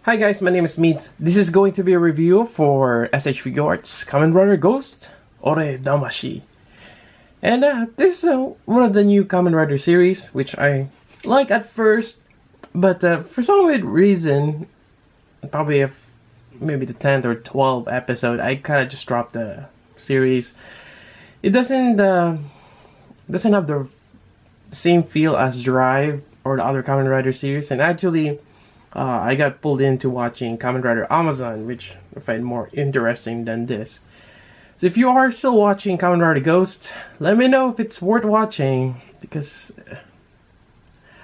Hi guys, my name is Meads. This is going to be a review for SH Figuarts Kamen Rider Ghost Ore Damashii. And this is one of the new Kamen Rider series, which I like at first, but for some weird reason, probably if maybe the 10th or 12th episode, I kind of just dropped the series. It doesn't have the same feel as Drive or the other Kamen Rider series, and actually I got pulled into watching Kamen Rider Amazon, which I find more interesting than this. So if you are still watching Kamen Rider Ghost, let me know if it's worth watching, because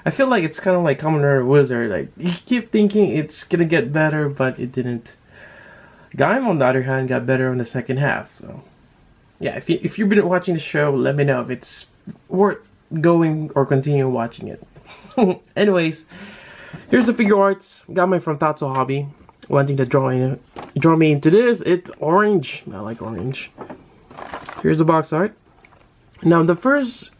I feel like it's kind of like Kamen Rider Wizard. Like, you keep thinking it's gonna get better, but it didn't. Gaim, on the other hand, got better in the second half. So yeah, if you've been watching the show, let me know if it's worth going or continue watching it. Anyways, here's the figure arts. Got mine from Tatsu Hobby. Wanting to draw me into this. It's orange. I like orange. Here's the box art. Now the first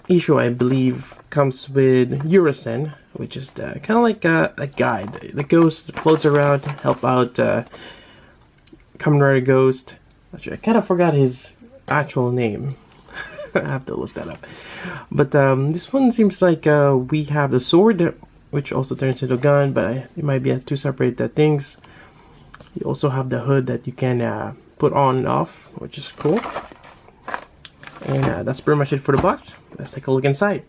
issue, I believe, comes with Urien, which is kind of like a guide. The ghost floats around, help out Kamen Rider Ghost. Actually, I kind of forgot his actual name. I have to look that up. But this one seems like we have the sword, which also turns into a gun, but it might be two separate things. You also have the hood that you can put on and off, which is cool. And that's pretty much it for the box. Let's take a look inside.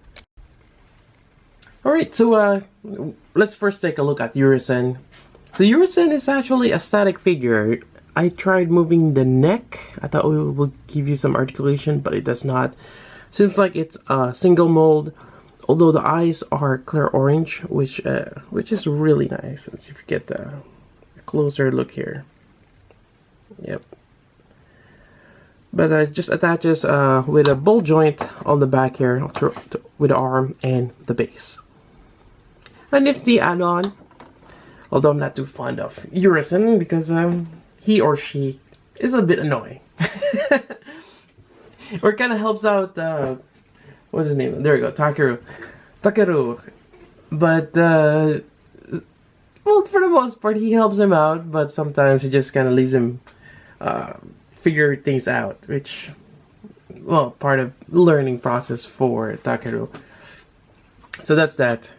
Alright, so let's first take a look at Urien. So Urien is actually a static figure. I tried moving the neck. I thought it would give you some articulation, but it does not. Seems like it's a single mold, although the eyes are clear orange, which is really nice. Let's see if you get a closer look here. Yep. But it just attaches with a ball joint on the back here, with the arm and the base. A nifty add-on, although I'm not too fond of Urien because he or she is a bit annoying. Or kind of helps out, what's his name? There we go, Takeru. But, well, for the most part, he helps him out, but sometimes he just kind of leaves him figure things out, which, well, part of the learning process for Takeru. So that's that.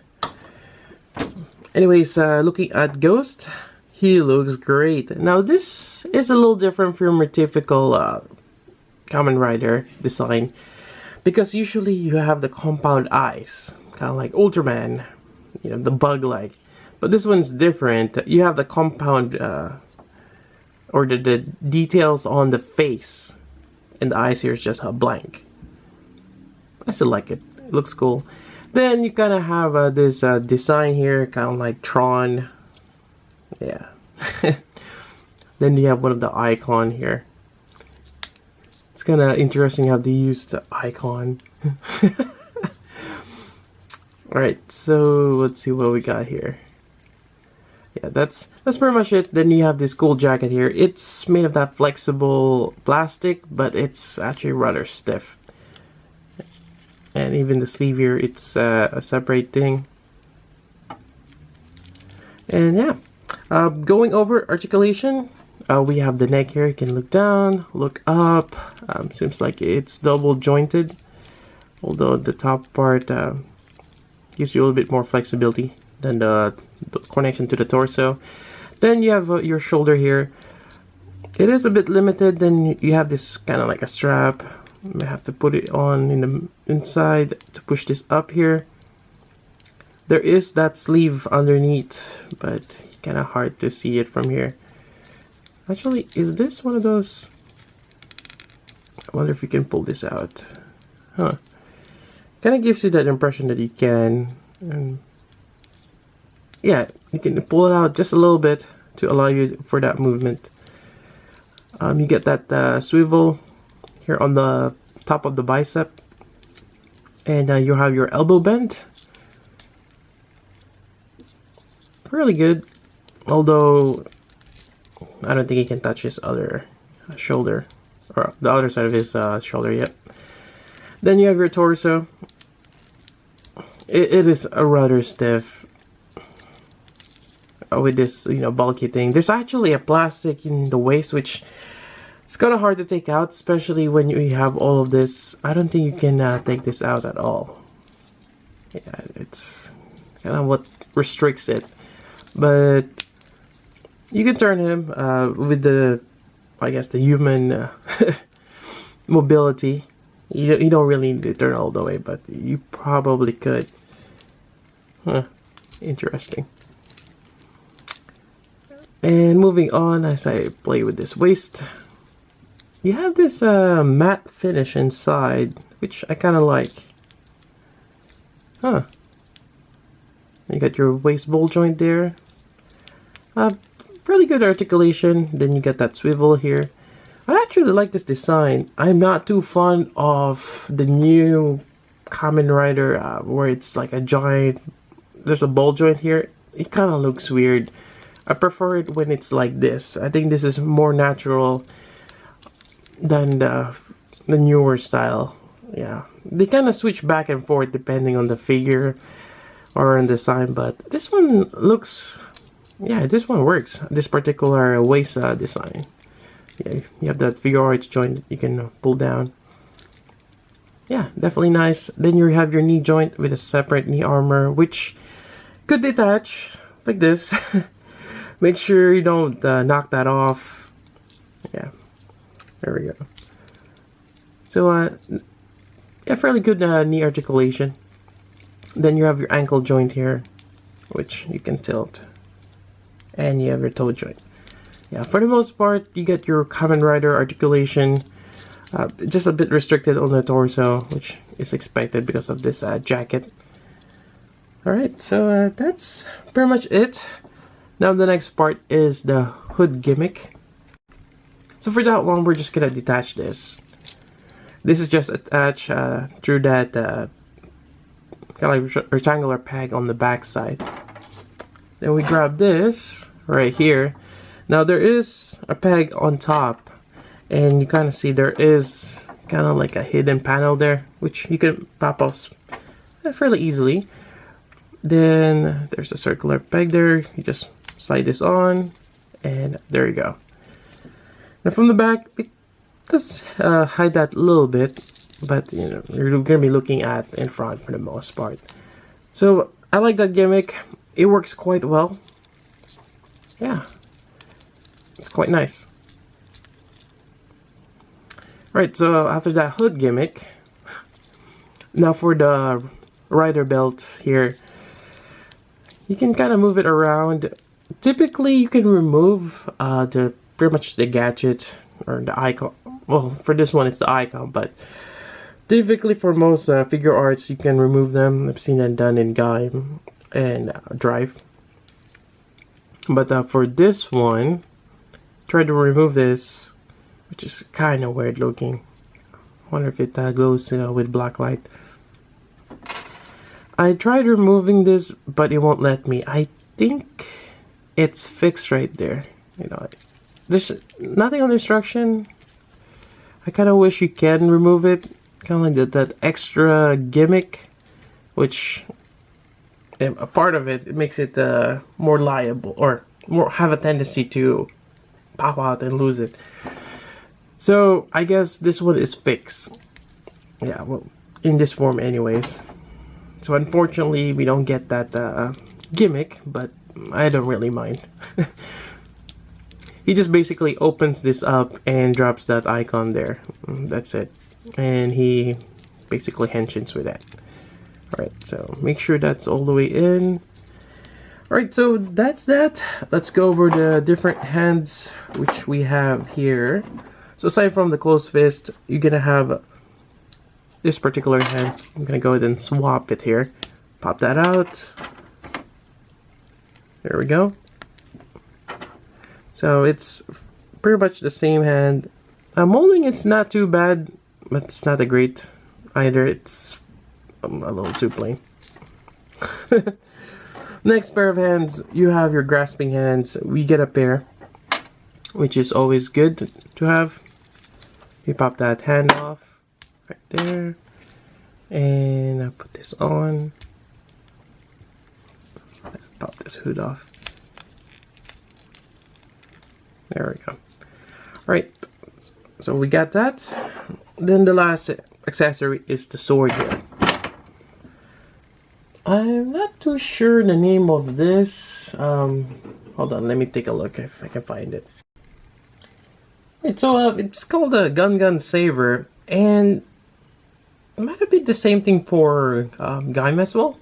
Anyways, looking at Ghost, he looks great. Now, this is a little different from your typical Kamen Rider design, because usually you have the compound eyes, kind of like Ultraman, you know, the bug-like. But this one's different. You have the compound, or the details on the face, and the eyes here is just a blank. I still like it. It looks cool. Then you kind of have this design here, kind of like Tron. Yeah. Then you have one of the icon here. It's kind of interesting how they use the icon. Alright, so let's see what we got here. Yeah, that's pretty much it. Then you have this cool jacket here. It's made of that flexible plastic, but it's actually rather stiff. And even the sleeve here, it's a separate thing. And yeah, going over articulation, we have the neck here. You can look down, look up. Seems like it's double jointed, although the top part gives you a little bit more flexibility than the connection to the torso. Then you have your shoulder here. It is a bit limited. Then you have this kind of like a strap. You may have to put it on in the inside to push this up here. There is that sleeve underneath, but kind of hard to see it from here. Actually, is this one of those? I wonder if you can pull this out. Huh. Kind of gives you that impression that you can. And yeah, you can pull it out just a little bit to allow you for that movement. You get that swivel here on the top of the bicep, and you have your elbow bend. Really good, although I don't think he can touch his other shoulder, or the other side of his shoulder yet. Then you have your torso. It is a rather stiff. with this, you know, bulky thing. There's actually a plastic in the waist, which it's kind of hard to take out, especially when you have all of this. I don't think you can take this out at all. Yeah, it's kind of what restricts it. But you can turn him with the, I guess, the human mobility. You don't really need to turn all the way, but you probably could. Huh. Interesting. And moving on, as I play with this waist, you have this matte finish inside, which I kind of like. Huh. You got your waist ball joint there. Really good articulation. Then you got that swivel here. I actually like this design. I'm not too fond of the new Kamen Rider where it's like a giant, there's a ball joint here. It kind of looks weird. I prefer it when it's like this. I think this is more natural than the newer style. Yeah, they kind of switch back and forth depending on the figure or on design, but this one looks, yeah, this one works. This particular waist design. Yeah, you have that Figuarts joint you can pull down. Yeah, definitely nice. Then you have your knee joint with a separate knee armor, which could detach like this. Make sure you don't knock that off. Yeah, there we go. So, yeah, fairly good knee articulation. Then you have your ankle joint here, which you can tilt. And you have your toe joint. Yeah, for the most part, you get your Kamen Rider articulation. Just a bit restricted on the torso, which is expected because of this jacket. Alright, so that's pretty much it. Now the next part is the hood gimmick. So for that one, we're just gonna detach this. This is just attached through that kind of like rectangular peg on the back side. Then we grab this right here. Now there is a peg on top, and you kind of see there is kind of like a hidden panel there, which you can pop off fairly easily. Then there's a circular peg there. You just slide this on, and there you go. Now from the back, it does hide that a little bit, but you know, you're gonna be looking at in front for the most part. So I like that gimmick. It works quite well. Yeah, it's quite nice. Right, so after that hood gimmick, now for the rider belt here, you can kind of move it around. Typically, you can remove pretty much the gadget or the icon. Well, for this one, it's the icon, but typically for most Figuarts, you can remove them. I've seen that done in Gaim and Drive. But for this one, try to remove this, which is kind of weird looking. Wonder if it goes with black light. I tried removing this, but it won't let me. I think it's fixed right there. You know, there's nothing on the instruction. I kind of wish you can remove it. Kind of like that extra gimmick, which a part of it makes it more liable, or more have a tendency to pop out and lose it. So I guess this one is fixed. Yeah, well, in this form anyways. So unfortunately we don't get that gimmick, but I don't really mind. He just basically opens this up and drops that icon there. That's it. And he basically henshins with that. Alright, so make sure that's all the way in. Alright, so that's that. Let's go over the different hands which we have here. So aside from the closed fist, you're gonna have this particular hand. I'm gonna go ahead and swap it here. Pop that out. There we go. So it's pretty much the same hand. Molding it's not too bad, but it's not a great either. It's a little too plain. Next pair of hands, you have your grasping hands. We get a pair, which is always good to have. You pop that hand off right there, and I put this on. Pop this hood off. There we go. Alright, so we got that. Then the last accessory is the sword here. I'm not too sure the name of this. Hold on, let me take a look if I can find it. Right, so it's called a gun saber, and it might have been the same thing for Gaim as well.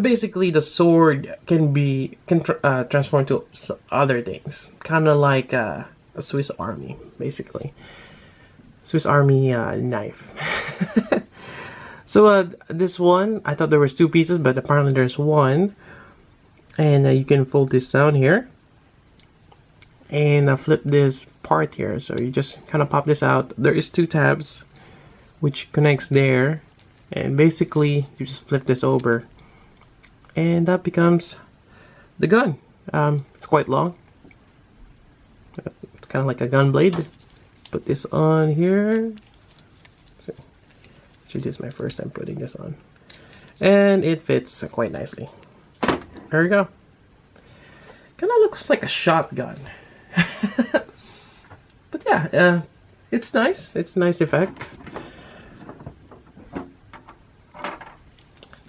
Basically, the sword can transform to other things, kind of like a Swiss Army, basically. Swiss Army knife. So this one, I thought there was two pieces, but apparently there's one. And you can fold this down here. And flip this part here. So you just kind of pop this out. There is two tabs, which connects there. And basically, you just flip this over. And that becomes the gun. It's quite long. It's kind of like a gun blade. Put this on here. So, actually, this is my first time putting this on. And it fits quite nicely. There we go. Kind of looks like a shotgun. But yeah, it's nice. It's a nice effect.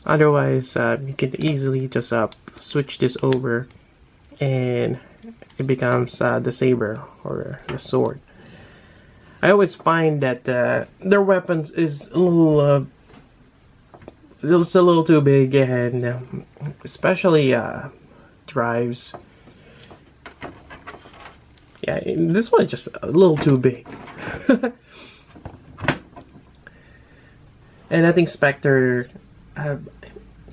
Otherwise, you can easily just switch this over and it becomes the saber or the sword. I always find that their weapons is a little it's a little too big, and especially drives. Yeah, this one is just a little too big. And I think Spectre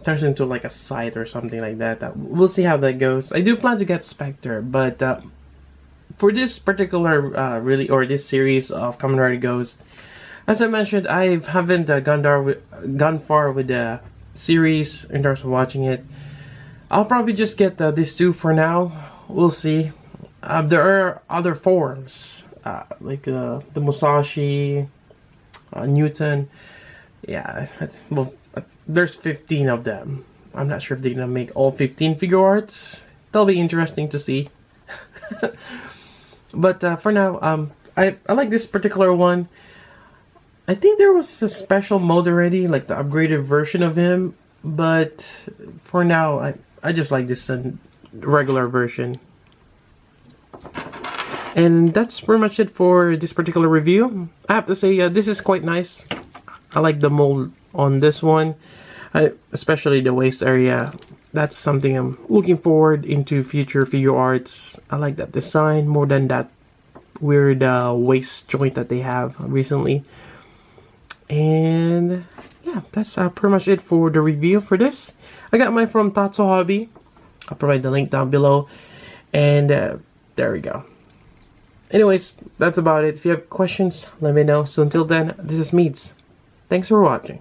turns into like a scythe or something like that. We'll see how that goes. I do plan to get Spectre, but for this particular this series of Kamen Rider Ghost, as I mentioned, I haven't gone far with the series in terms of watching it. I'll probably just get these two for now. We'll see. There are other forms like the Musashi, Newton. Yeah, well, there's 15 of them. I'm not sure if they're gonna make all 15 Figuarts. That'll be interesting to see. But for now, I like this particular one. I think there was a special mode already, like the upgraded version of him. But for now, I just like this regular version. And that's pretty much it for this particular review. I have to say, this is quite nice. I like the mold on this one, especially the waist area. That's something I'm looking forward into future Figuarts. I like that design more than that weird waist joint that they have recently. And yeah, that's pretty much it for the review for this. I got mine from Tatsu Hobby. I'll provide the link down below. And there we go. Anyways, that's about it. If you have questions, let me know. So until then, this is Meads. Thanks for watching.